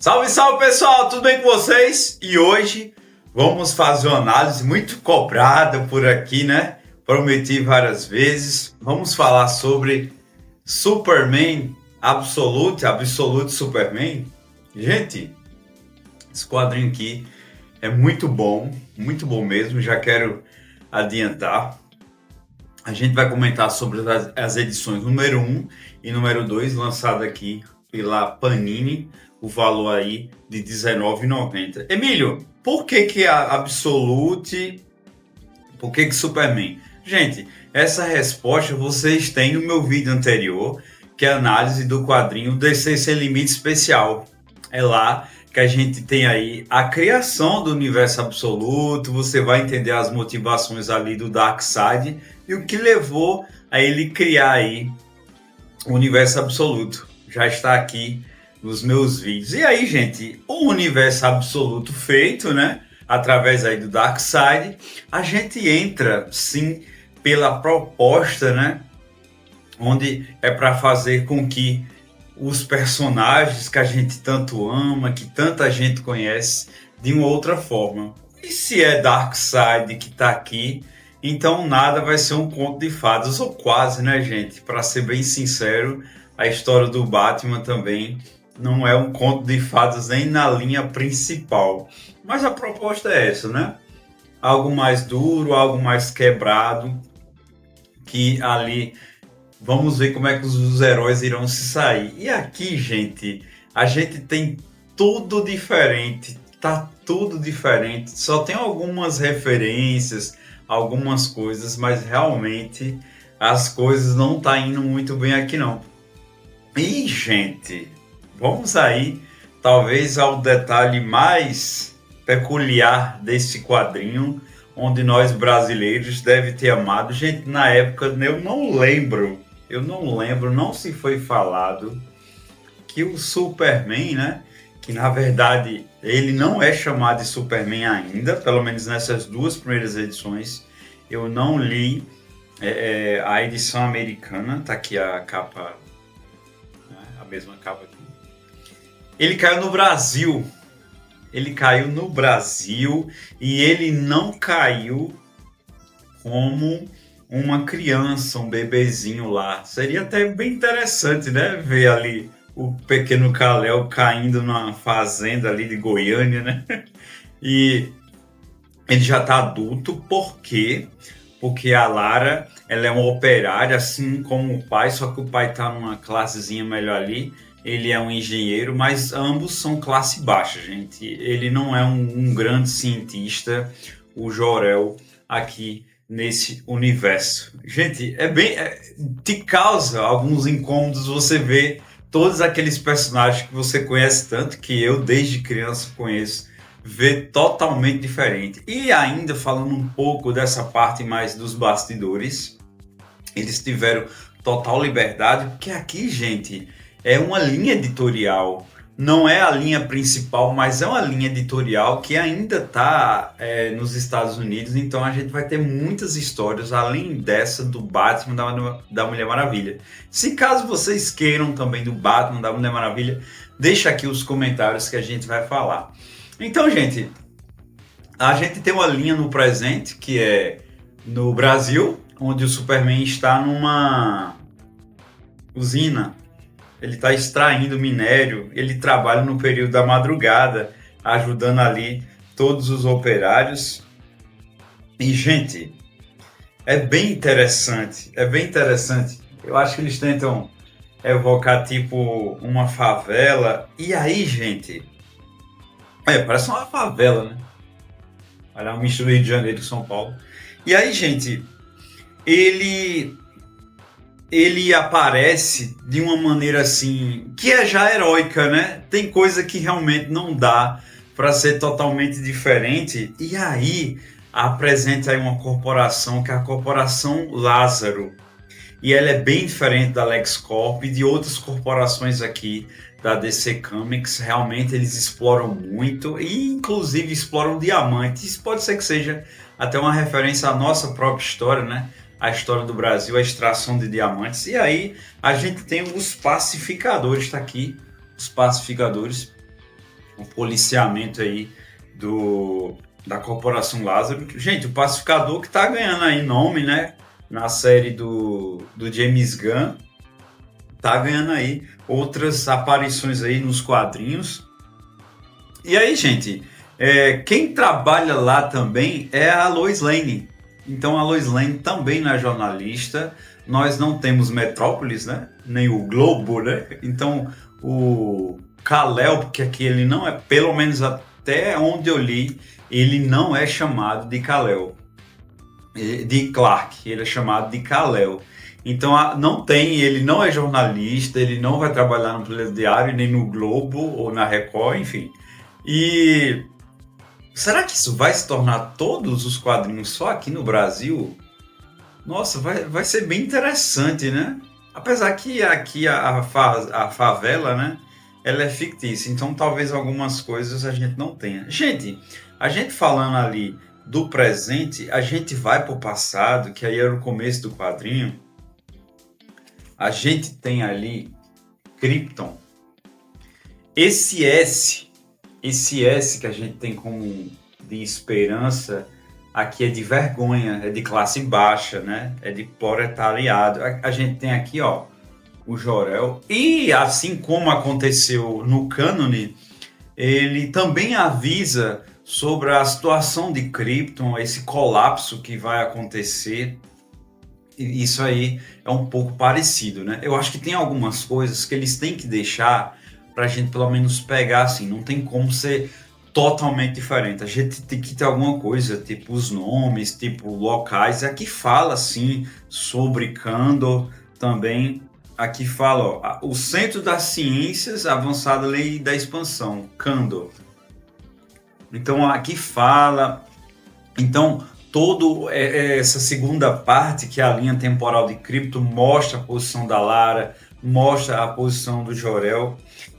Salve, salve pessoal, tudo bem com vocês? E hoje vamos fazer uma análise muito cobrada por aqui, né? Prometi várias vezes. Vamos falar sobre Superman Absolute Superman. Gente, esse quadrinho aqui é muito bom mesmo. Já quero adiantar. A gente vai comentar sobre as edições número 1 e número 2, lançadas aqui pela Panini, o valor aí de R$19,90. Emílio, por que a Absolute, por que Superman? Gente, essa resposta vocês têm no meu vídeo anterior, que é a análise do quadrinho DC Sem Limite Especial. É lá que a gente tem aí a criação do universo absoluto, você vai entender as motivações ali do Darkseid e o que levou a ele criar aí o universo absoluto. Já está aqui nos meus vídeos. E aí, gente, o universo absoluto feito, né, através aí do Darkseid, a gente entra, sim, pela proposta, né, onde é para fazer com que os personagens que a gente tanto ama, que tanta gente conhece, de uma outra forma. E se é Darkseid que está aqui, então nada vai ser um conto de fadas, ou quase, né, gente? Para ser bem sincero, a história do Batman também não é um conto de fadas nem na linha principal. Mas a proposta é essa, né? Algo mais duro, algo mais quebrado, que ali vamos ver como é que os heróis irão se sair. E aqui, gente, a gente tem tudo diferente, tá tudo diferente. Só tem algumas referências, algumas coisas, mas realmente as coisas não tá indo muito bem aqui não. E, gente, vamos aí, talvez ao detalhe mais peculiar desse quadrinho, onde nós brasileiros devem ter amado. Gente, na época eu não lembro, não se foi falado que o Superman, né, que na verdade ele não é chamado de Superman ainda, pelo menos nessas duas primeiras edições, eu não li a edição americana, tá aqui a capa, né, a mesma capa aqui. Ele caiu no Brasil e ele não caiu como uma criança, um bebezinho lá. Seria até bem interessante, né? Ver ali o pequeno Kal-El caindo numa fazenda ali de Goiânia, né? E ele já está adulto, por quê? Porque a Lara, ela é uma operária, assim como o pai, só que o pai está numa classezinha melhor ali. Ele é um engenheiro, mas ambos são classe baixa, gente. Ele não é um grande cientista, o Jor-El, aqui nesse universo. Gente, te causa alguns incômodos você ver todos aqueles personagens que você conhece tanto, que eu desde criança conheço, ver totalmente diferente. E ainda falando um pouco dessa parte mais dos bastidores, eles tiveram total liberdade, porque aqui, gente, é uma linha editorial. Não é a linha principal, mas é uma linha editorial que ainda está nos Estados Unidos. Então a gente vai ter muitas histórias, além dessa do Batman da Mulher Maravilha. Se caso vocês queiram também do Batman da Mulher Maravilha, deixa aqui os comentários que a gente vai falar. Então, gente, a gente tem uma linha no presente, que é no Brasil, onde o Superman está numa usina. Ele está extraindo minério, ele trabalha no período da madrugada, ajudando ali todos os operários. E, gente, é bem interessante. Eu acho que eles tentam evocar, tipo, uma favela. E aí, gente, parece uma favela, né? Olha, uma mistura do Rio de Janeiro e São Paulo. E aí, gente, ele aparece de uma maneira assim, que é já heróica, né? Tem coisa que realmente não dá para ser totalmente diferente. E aí apresenta aí uma corporação, que é a Corporação Lázaro. E ela é bem diferente da LexCorp e de outras corporações aqui da DC Comics. Realmente eles exploram muito e inclusive exploram diamantes. Isso pode ser que seja até uma referência à nossa própria história, né? A história do Brasil, a extração de diamantes. E aí a gente tem os pacificadores, tá aqui, os pacificadores, o policiamento aí da Corporação Lázaro. Gente, o Pacificador que tá ganhando aí nome, né? Na série do James Gunn, tá ganhando aí outras aparições aí nos quadrinhos. E aí, gente, quem trabalha lá também é a Lois Lane. Então a Lois Lane também não é jornalista. Nós não temos Metrópolis, né? Nem o Globo, né? Então o Kal-El, porque aqui ele não é, pelo menos até onde eu li, ele não é chamado de Kal-El, de Clark, ele é chamado de Kal-El. Então não tem, ele não é jornalista, ele não vai trabalhar no Telediário, nem no Globo ou na Record, enfim. E será que isso vai se tornar todos os quadrinhos só aqui no Brasil? Nossa, vai ser bem interessante, né? Apesar que aqui a favela, né? Ela é fictícia, então talvez algumas coisas a gente não tenha. Gente, a gente falando ali do presente, a gente vai pro passado, que aí era o começo do quadrinho. A gente tem ali Krypton. Esse S que a gente tem como de esperança, aqui é de vergonha, é de classe baixa, né? É de proletariado. A gente tem aqui, ó, o Jor-El. E assim como aconteceu no cânone, ele também avisa sobre a situação de Krypton, esse colapso que vai acontecer. E isso aí é um pouco parecido, né? Eu acho que tem algumas coisas que eles têm que deixar pra gente pelo menos pegar assim, não tem como ser totalmente diferente. A gente tem que ter alguma coisa, tipo os nomes, tipo locais. Aqui fala assim sobre Kandor também. Aqui fala, ó, o Centro das Ciências Avançada Lei da Expansão, Kandor. Então aqui fala. Então toda essa segunda parte, que é a linha temporal de Krypton, mostra a posição da Lara, mostra a posição do Jor-El.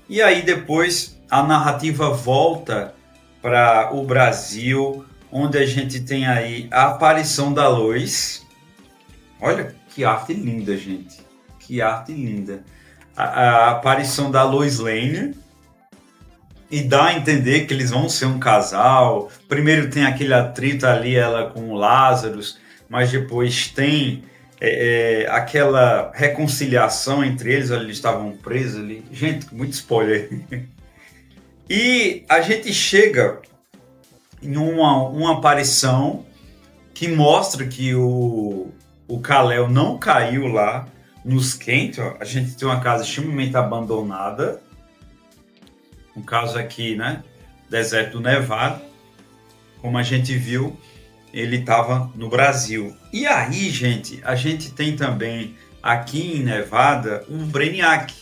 E aí depois a narrativa volta para o Brasil, onde a gente tem aí a aparição da Lois. Olha que arte linda, gente. Que arte linda. A aparição da Lois Lane. E dá a entender que eles vão ser um casal. Primeiro tem aquele atrito ali, ela com o Lazarus, mas depois tem aquela reconciliação entre eles. Eles estavam presos ali. Gente, muito spoiler. E a gente chega em uma aparição que mostra que o Kal-El não caiu lá nos Kent. A gente tem uma casa extremamente abandonada. No caso aqui, né? Deserto do Nevada. Como a gente viu, ele estava no Brasil. E aí, gente, a gente tem também aqui em Nevada um Brainiac.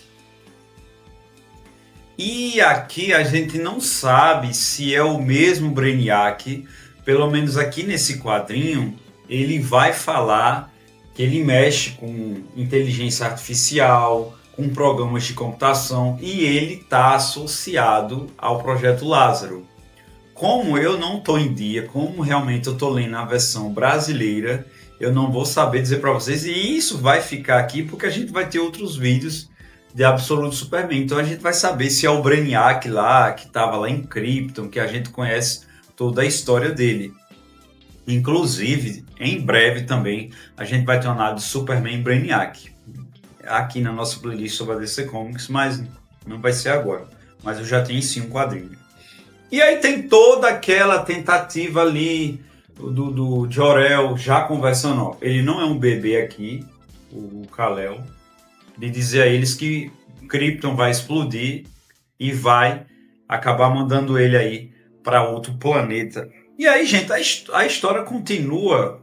E aqui a gente não sabe se é o mesmo Brainiac. Pelo menos aqui nesse quadrinho, ele vai falar que ele mexe com inteligência artificial, com programas de computação, e ele está associado ao Projeto Lázaro. Como eu não estou em dia, como realmente eu estou lendo a versão brasileira, eu não vou saber dizer para vocês, e isso vai ficar aqui porque a gente vai ter outros vídeos de Absoluto Superman. Então a gente vai saber se é o Brainiac lá, que estava lá em Krypton, que a gente conhece toda a história dele. Inclusive, em breve também, a gente vai ter uma análise de Superman e Brainiac aqui na nossa playlist sobre a DC Comics, mas não vai ser agora. Mas eu já tenho sim um quadrinho. E aí tem toda aquela tentativa ali do Jor-El já conversando. Ó, ele não é um bebê aqui, o Kal-El, de dizer a eles que Krypton vai explodir e vai acabar mandando ele aí para outro planeta. E aí, gente, a história continua.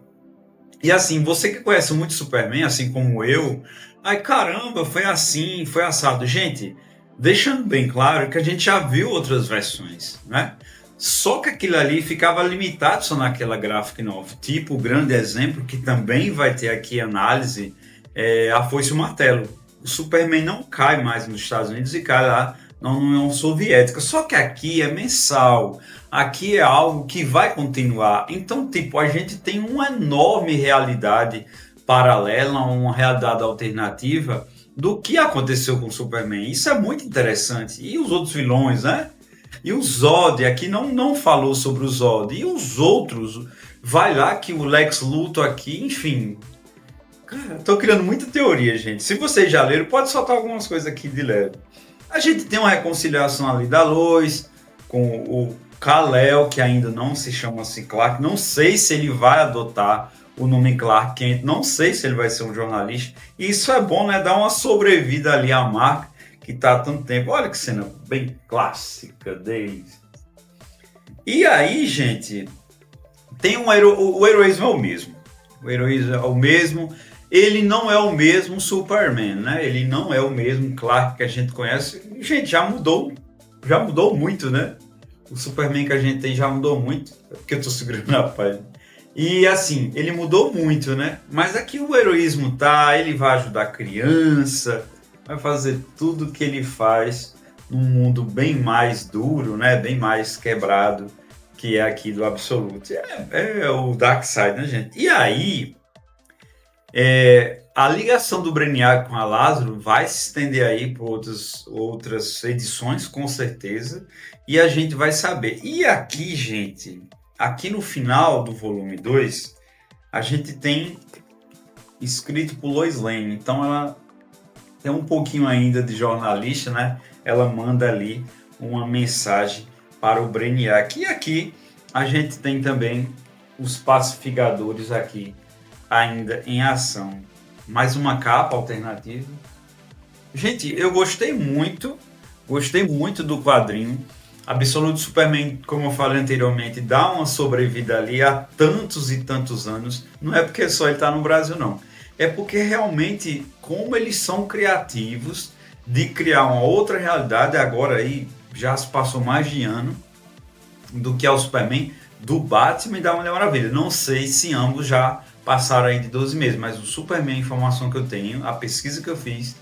E assim, você que conhece muito Superman, assim como eu, ai caramba, foi assim, foi assado. Gente, deixando bem claro que a gente já viu outras versões, né? Só que aquilo ali ficava limitado só naquela graphic novel. Tipo, o grande exemplo que também vai ter aqui análise é a Foice e o Martelo. O Superman não cai mais nos Estados Unidos e cai lá na União Soviética. Só que aqui é mensal. Aqui é algo que vai continuar. Então, tipo, a gente tem uma enorme realidade paralela, uma realidade alternativa do que aconteceu com o Superman. Isso é muito interessante. E os outros vilões, né? E o Zod, aqui não falou sobre o Zod. E os outros, vai lá que o Lex Luthor aqui, enfim. Cara, tô criando muita teoria, gente. Se vocês já leram, pode soltar algumas coisas aqui de leve. A gente tem uma reconciliação ali da Lois com o Kal-El, que ainda não se chama assim Clark. Não sei se ele vai adotar o nome Clark Kent. Não sei se ele vai ser um jornalista. E isso é bom, né? Dar uma sobrevida ali à marca que tá há tanto tempo. Olha que cena bem clássica deles. E aí, gente, tem o heroísmo é o mesmo. O heroísmo é o mesmo. Ele não é o mesmo Superman, né? Ele não é o mesmo Clark que a gente conhece. Gente, já mudou muito, né? O Superman que a gente tem já mudou muito. É porque eu tô segurando a página. E assim, ele mudou muito, né? Mas aqui o heroísmo tá, ele vai ajudar a criança, vai fazer tudo que ele faz num mundo bem mais duro, né? Bem mais quebrado, que é aqui do Absolute. É o Darkseid, né, gente? E aí, a ligação do Brainiac com a Lázaro vai se estender aí por outras edições, com certeza, e a gente vai saber. E aqui, gente, aqui no final do volume 2, a gente tem escrito por Lois Lane, então ela tem um pouquinho ainda de jornalista, né? Ela manda ali uma mensagem para o Brainiac. E aqui a gente tem também os pacificadores aqui ainda em ação. Mais uma capa alternativa. Gente, eu gostei muito do quadrinho. Absolute Superman, como eu falei anteriormente, dá uma sobrevida ali há tantos e tantos anos. Não é porque só ele está no Brasil, não. É porque realmente, como eles são criativos de criar uma outra realidade, agora aí já se passou mais de ano do que é o Superman, do Batman e da Mulher Maravilha. Não sei se ambos já passaram aí de 12 meses, mas o Superman, a informação que eu tenho, a pesquisa que eu fiz,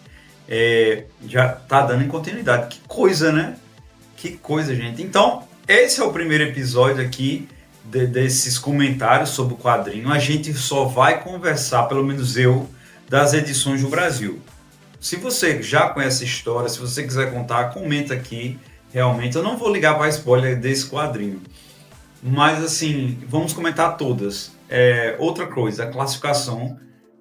já tá dando em continuidade. Que coisa, né? Que coisa, gente. Então, esse é o primeiro episódio aqui desses comentários sobre o quadrinho. A gente só vai conversar, pelo menos eu, das edições do Brasil. Se você já conhece a história, se você quiser contar, comenta aqui. Realmente, eu não vou ligar para spoiler desse quadrinho. Mas, assim, vamos comentar todas. Outra coisa, a classificação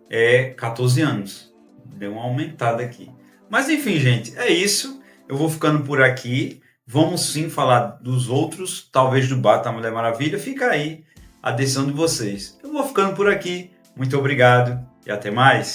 é 14 anos. Deu uma aumentada aqui. Mas, enfim, gente, é isso. Eu vou ficando por aqui. Vamos sim falar dos outros, talvez do Batman Mulher Maravilha. Fica aí a decisão de vocês. Eu vou ficando por aqui. Muito obrigado e até mais.